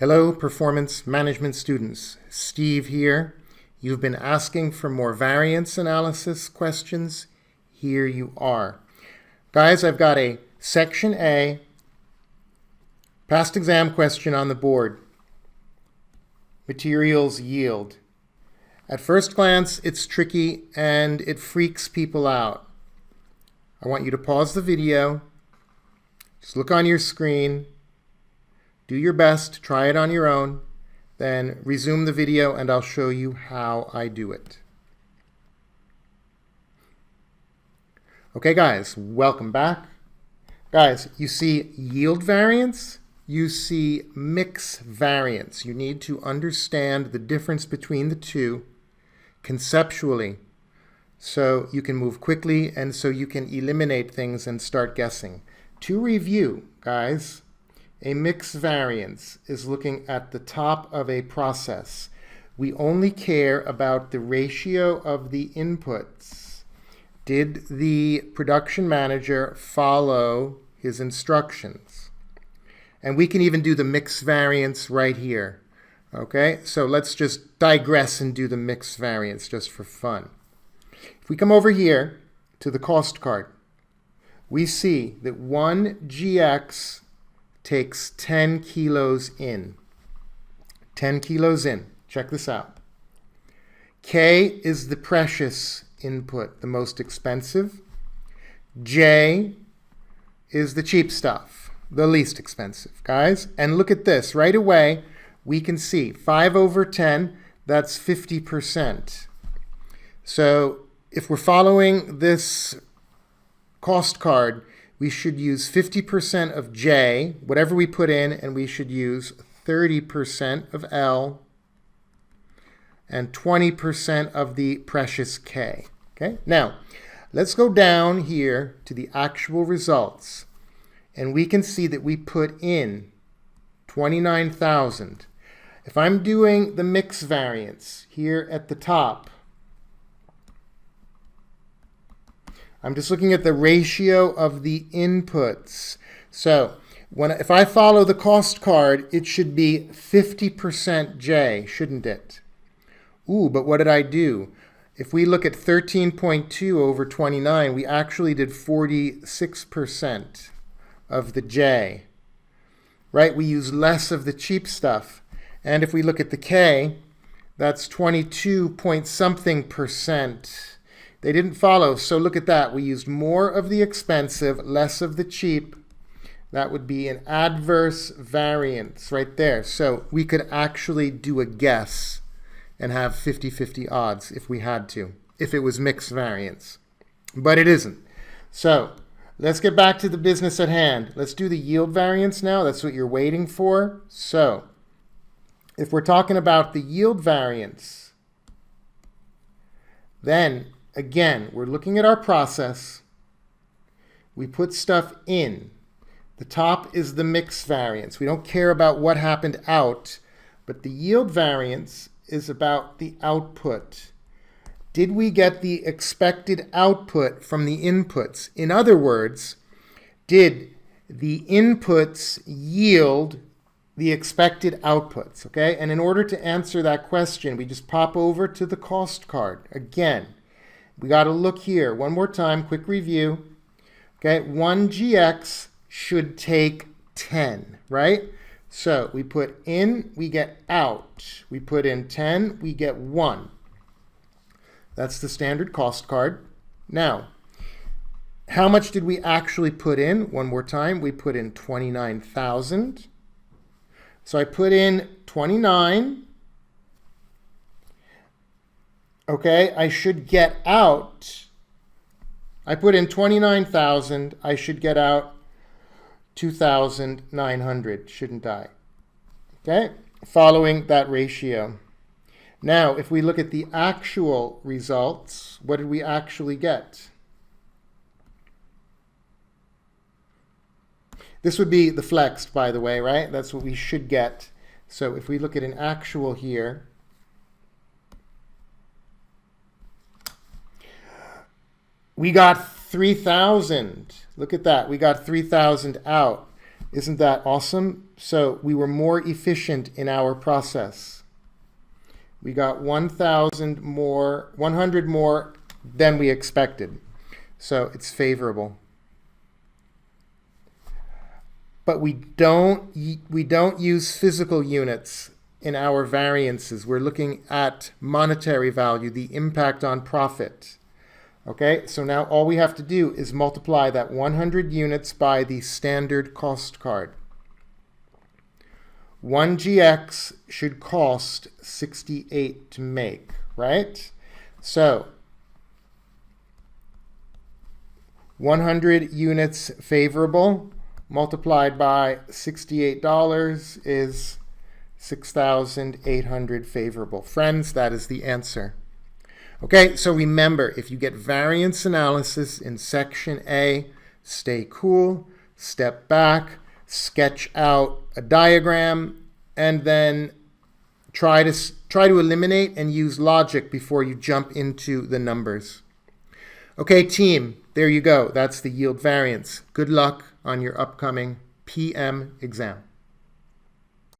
Hello, performance management students. Steve here. You've been asking for more variance analysis questions. Here you are. Guys, I've got a Section A past exam question on the board. Materials yield. At first glance, it's tricky and it freaks people out. I want you to pause the video. Just look on your screen. Do your best, try it on your own, then resume the video and I'll show you how I do it. Okay guys, welcome back. Guys, you see yield variance, you see mix variance. You need to understand the difference between the two conceptually so you can move quickly and so you can eliminate things and start guessing. To review, guys, a mix variance is looking at the top of a process. We only care about the ratio of the inputs. Did the production manager follow his instructions? And we can even do the mix variance right here. Okay, so let's just digress and do the mix variance just for fun. If we come over here to the cost card, we see that 1 GX takes 10 kilos in. 10 kilos in. Check this out. K is the precious input, the most expensive. J is the cheap stuff, the least expensive, guys. And look at this. Right away, we can see 5 over 10, that's 50%. So if we're following this cost card, we should use 50% of J, whatever we put in, and we should use 30% of L and 20% of the precious K. Okay? Now, let's go down here to the actual results, and we can see that we put in 29,000. If I'm doing the mix variance here at the top, I'm just looking at the ratio of the inputs. So if I follow the cost card, it should be 50% J, shouldn't it? Ooh, but what did I do? If we look at 13.2 over 29, we actually did 46% of the J. Right? We use less of the cheap stuff. And if we look at the K, that's 22 point something percent. They didn't follow, so look at that. We used more of the expensive, less of the cheap. That would be an adverse variance right there. So we could actually do a guess and have 50-50 odds if we had to, if it was mixed variance. But it isn't. So let's get back to the business at hand. Let's do the yield variance now. That's what you're waiting for. So if we're talking about the yield variance, then again, we're looking at our process. We put stuff in. The top is the mix variance. We don't care about what happened out, but the yield variance is about the output. Did we get the expected output from the inputs? In other words, did the inputs yield the expected outputs? Okay, and in order to answer that question, we just pop over to the cost card again. We got to look here. One more time, quick review. Okay, 1 GX should take 10, right? So we put in, we get out. We put in 10, we get 1. That's the standard cost card. Now, how much did we actually put in? One more time, we put in 29,000. So I put in 29. Okay, I should get out, I put in 29,000, I should get out 2,900, shouldn't I? Okay, following that ratio. Now, if we look at the actual results, what did we actually get? This would be the flexed, by the way, right? That's what we should get. So if we look at an actual here, we got 3,000. Look at that. We got 3,000 out. Isn't that awesome? So we were more efficient in our process. We got 1,000 more, 100 more than we expected. So it's favorable. But we don't use physical units in our variances. We're looking at monetary value, the impact on profit. Okay, so now all we have to do is multiply that 100 units by the standard cost card. 1 GX should cost 68 to make, right? So 100 units favorable multiplied by $68 is 6,800 favorable. Friends, that is the answer. Okay, so remember, if you get variance analysis in section A, stay cool, step back, sketch out a diagram, and then try to eliminate and use logic before you jump into the numbers. Okay, team, there you go. That's the yield variance. Good luck on your upcoming PM exam.